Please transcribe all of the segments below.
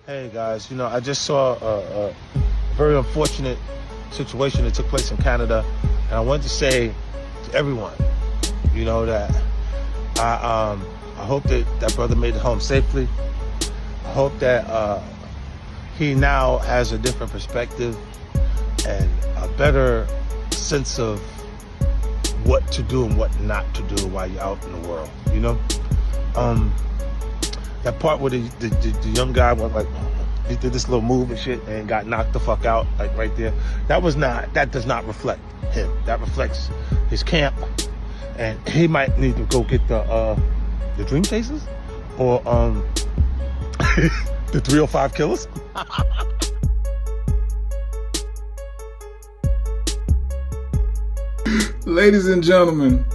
Hey guys, I just saw a very unfortunate situation that took place in Canada, and I wanted to say to everyone, that I hope that that brother made it home safely. I hope that he now has a different perspective and a better sense of what to do and what not to do while you're out in the world. That part where the young guy went like, he did this little move and shit and got knocked the fuck out, like right there. That does not reflect him. That reflects his camp, and he might need to go get the Dream Chasers or the 305 Killers. Ladies and gentlemen,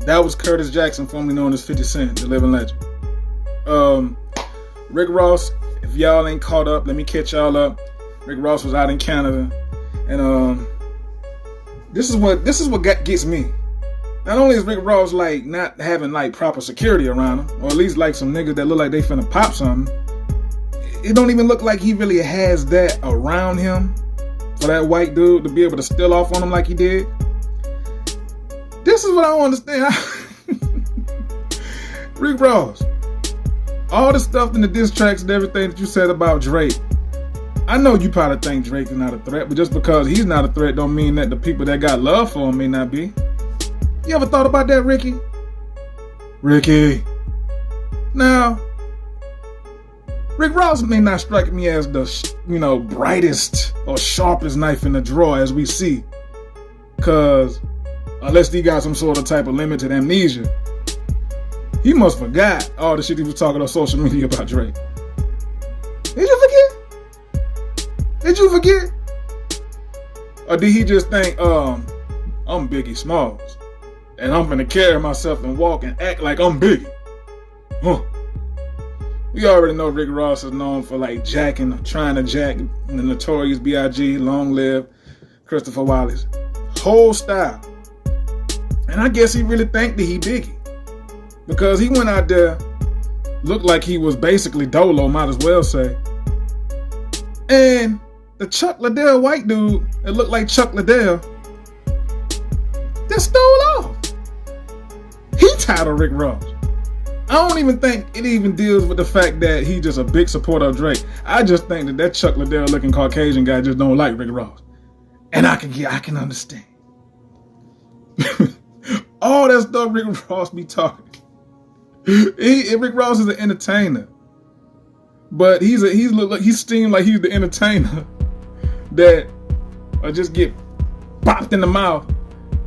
that was Curtis Jackson, formerly known as 50 Cent, the living legend. Rick Ross, if y'all ain't caught up, let me catch y'all up. Rick Ross was out in Canada, and this is what gets me. Not only is Rick Ross like not having like proper security around him, or at least like some niggas that look like they finna pop something, it don't even look like he really has that around him for that white dude to be able to steal off on him like he did. This is what I don't understand. Rick Ross, all the stuff in the diss tracks and everything that you said about Drake, I know you probably think Drake is not a threat, but just because he's not a threat don't mean that the people that got love for him may not be. You ever thought about that, Ricky? Ricky. Now, Rick Ross may not strike me as the, brightest or sharpest knife in the drawer as we see, because unless he got some sort of type of limited amnesia, he must forgot all the shit he was talking on social media about Drake. Did you forget? Did you forget? Or did he just think, I'm Biggie Smalls, and I'm gonna carry myself and walk and act like I'm Biggie? Huh. We already know Rick Ross is known for like trying to jack the Notorious B.I.G., Long Live, Christopher Wallace whole style. And I guess he really think that he Biggie, because he went out there, looked like he was basically Dolo, might as well say. And the Chuck Liddell white dude that looked like Chuck Liddell just stole off. He titled Rick Ross. I don't even think it even deals with the fact that he's just a big supporter of Drake. I just think that Chuck Liddell looking Caucasian guy just don't like Rick Ross. And I can understand. All that stuff Rick Ross be talking. Rick Ross is an entertainer, but he seemed like he's the entertainer that just get bopped in the mouth,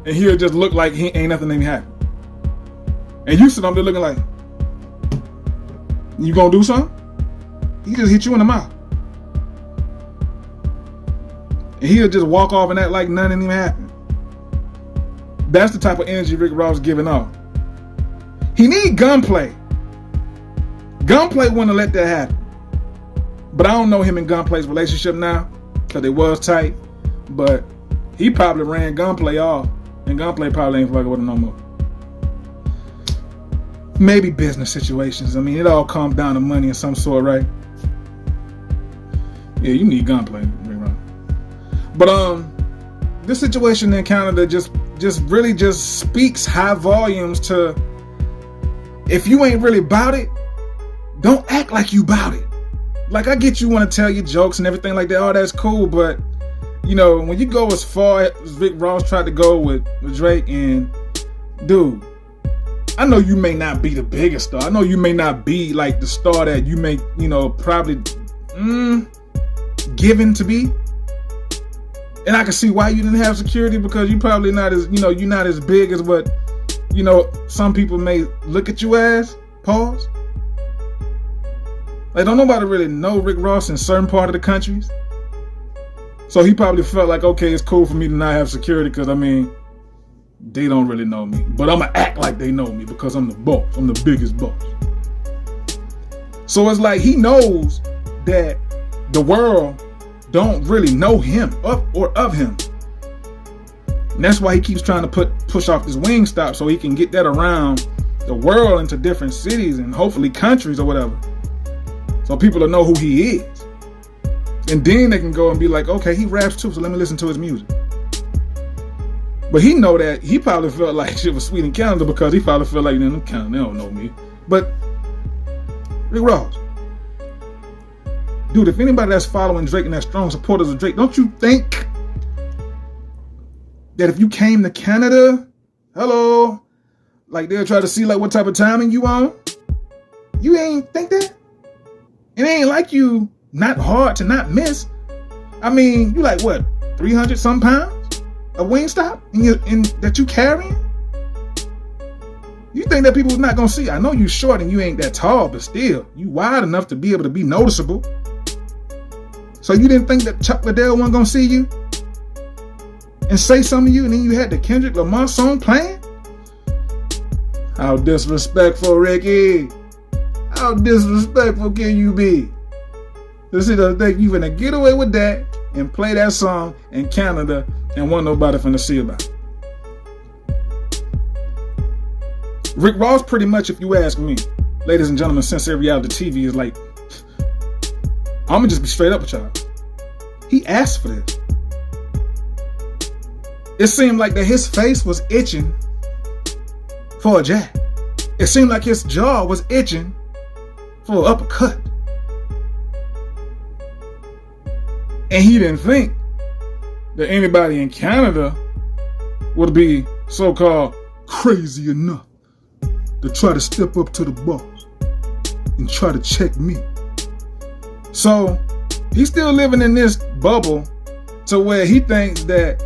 and he'll just look like he ain't nothing even happened. And you sit up there looking like, you gonna do something? He just hit you in the mouth, and he'll just walk off and act like nothing even happened. That's the type of energy Rick Ross giving off. He need Gunplay. Gunplay wouldn't have let that happen. But I don't know him and Gunplay's relationship now, because they was tight. But he probably ran Gunplay off, and Gunplay probably ain't fucking with him no more. Maybe business situations. I mean, it all comes down to money of some sort, right? Yeah, you need Gunplay, Rick Ross. But this situation in Canada just really speaks high volumes to, if you ain't really about it, don't act like you about it. Like, I get you want to tell your jokes and everything like that. Oh, that's cool. But, when you go as far as Rick Ross tried to go with Drake, and dude, I know you may not be the biggest star. I know you may not be like the star that you may, probably given to be. And I can see why you didn't have security, because you probably not as, you're not as big as what, some people may look at you as. Pause. Like, don't nobody really know Rick Ross in certain part of the countries. So he probably felt like, okay, it's cool for me to not have security, because, they don't really know me. But I'm going to act like they know me because I'm the boss. I'm the biggest boss. So it's like he knows that the world don't really know him or of him. And that's why he keeps trying to push off this Wingstop, so he can get that around the world into different cities and hopefully countries or whatever. so people will know who he is. And then they can go and be like, okay, he raps too, so let me listen to his music. But he know that he probably felt like shit was sweet in Canada because he probably felt like, them Canada, they don't know me. But Rick Ross, dude, if anybody that's following Drake and that strong supporters of Drake, don't you think that if you came to Canada, hello, like they'll try to see like what type of timing you on? You ain't think that? It ain't like you not hard to not miss. I mean, you like what, 300 some pounds of Wingstop in that you carrying? You think that people not gonna see? I know you short and you ain't that tall, but still, you wide enough to be able to be noticeable. So you didn't think that Chuck Liddell wasn't gonna see you and say something to you, and then you had the Kendrick Lamar song playing? How disrespectful, Ricky? How disrespectful can you be? This is the thing, you gonna get away with that and play that song in Canada and want nobody finna see about it. Rick Ross, pretty much, if you ask me, ladies and gentlemen, since every reality TV is like, I'ma just be straight up with y'all. He asked for this. It seemed like that his face was itching for a jab. It seemed like his jaw was itching for an uppercut. And he didn't think that anybody in Canada would be so-called crazy enough to try to step up to the boss and try to check me. So he's still living in this bubble to where he thinks that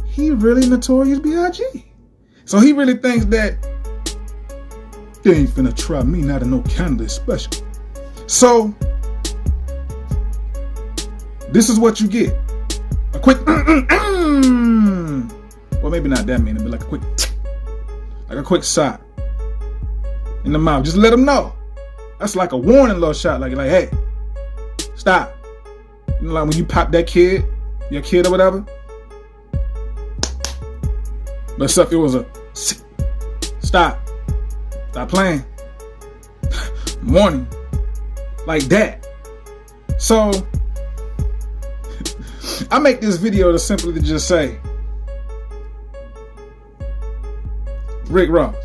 he really Notorious B.I.G. So he really thinks that they ain't finna try me, not in no Canada special. So this is what you get. A quick well, maybe not that many, but like a quick shot in the mouth. Just let them know. That's like a warning little shot, like hey, stop. You know, like when you pop that kid, your kid or whatever. But stuff, it was a stop playing, warning, like that. So I make this video to simply just say, Rick Ross,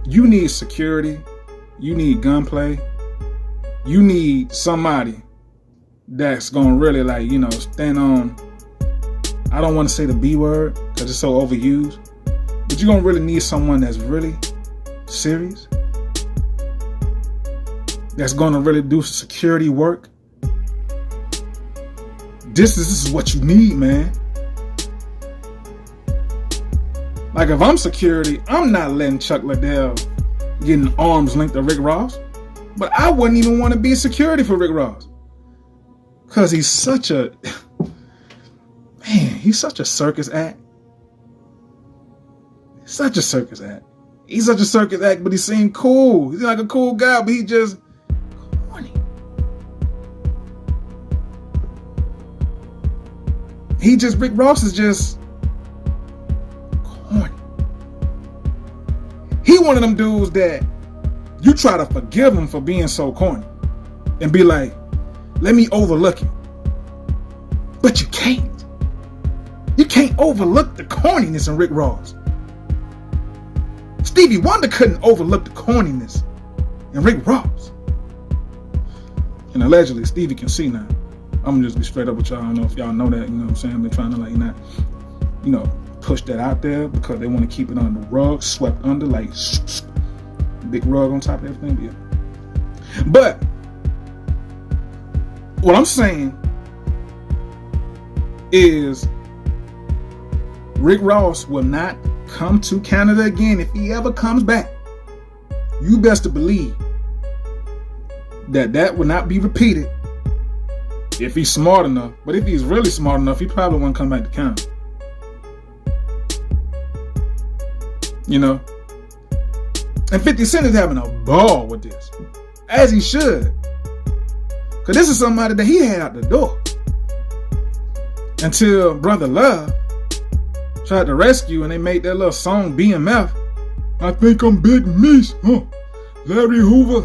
you need security, you need gunplay, you need somebody that's gonna really stand on, I don't want to say the B word because it's so overused, but you're gonna really need someone that's really serious, that's gonna really do security work. This is what you need, man. Like if I'm security, I'm not letting Chuck Liddell get an arm's length of Rick Ross. But I wouldn't even want to be security for Rick Ross. Because he's such a circus act. Such a circus act. He's such a circus act, but he seemed cool. He's like a cool guy, but he just corny. Rick Ross is just corny. He one of them dudes that you try to forgive him for being so corny and be like, let me overlook it. But you can't. You can't overlook the corniness in Rick Ross. Stevie Wonder couldn't overlook the corniness in Rick Ross. And allegedly, Stevie can see now. I'm gonna just be straight up with y'all. I don't know if y'all know that, you know what I'm saying? They're trying to not, push that out there because they want to keep it under the rug, swept under, like big rug on top of everything. But what I'm saying is Rick Ross will not come to Canada again. If he ever comes back, you best to believe that will not be repeated if he's smart enough. But if he's really smart enough, he probably won't come back to Canada. And 50 Cent is having a ball with this, as he should, because this is somebody that he had out the door until Brother Love tried to rescue, and they made that little song BMF. I think I'm Big Meech, huh? Larry Hoover,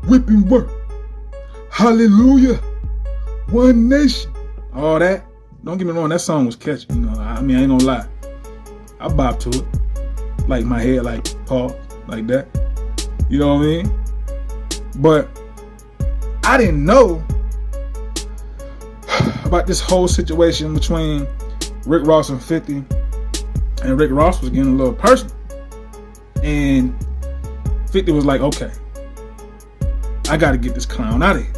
whipping work. Hallelujah. One nation. All that. Don't get me wrong, that song was catchy. You know, I mean, I ain't gonna lie. I bop to it. Like my head, like Paul, like that. You know what I mean? But I didn't know about this whole situation between Rick Ross and 50. And Rick Ross was getting a little personal. And 50 was like, okay, I gotta get this clown out of here.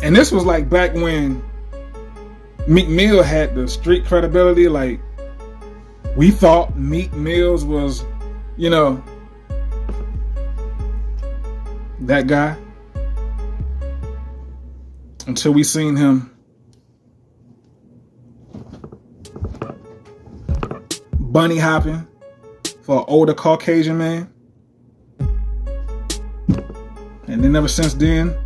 And this was like back when Meek Mill had the street credibility. Like, we thought Meek Mills was, you know, that guy. Until we seen him bunny hopping for an older Caucasian man. And then ever since then,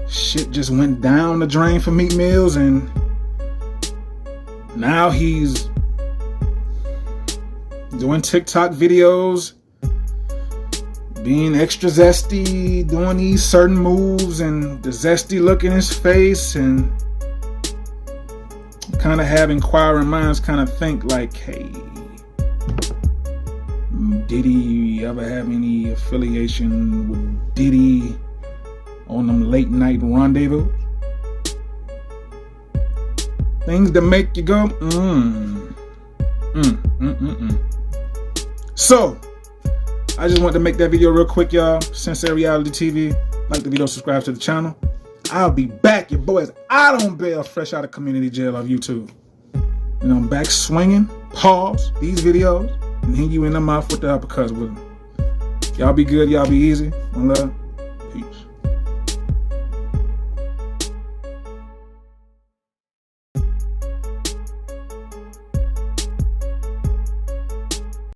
shit just went down the drain for Meek Mills, and now he's doing TikTok videos, being extra zesty, doing these certain moves, and the zesty look in his face, and kind of have inquiring minds kind of think like, hey, did he ever have any affiliation with Diddy on them late night rendezvous? Things that make you go, So, I just wanted to make that video real quick, y'all. Sensei Reality TV. Like the video, subscribe to the channel. I'll be back, your boys out on bail, fresh out of community jail off YouTube. And I'm back swinging, pause these videos, and hit you in the mouth with the uppercuts with them. Y'all be good, y'all be easy. One love. Peace.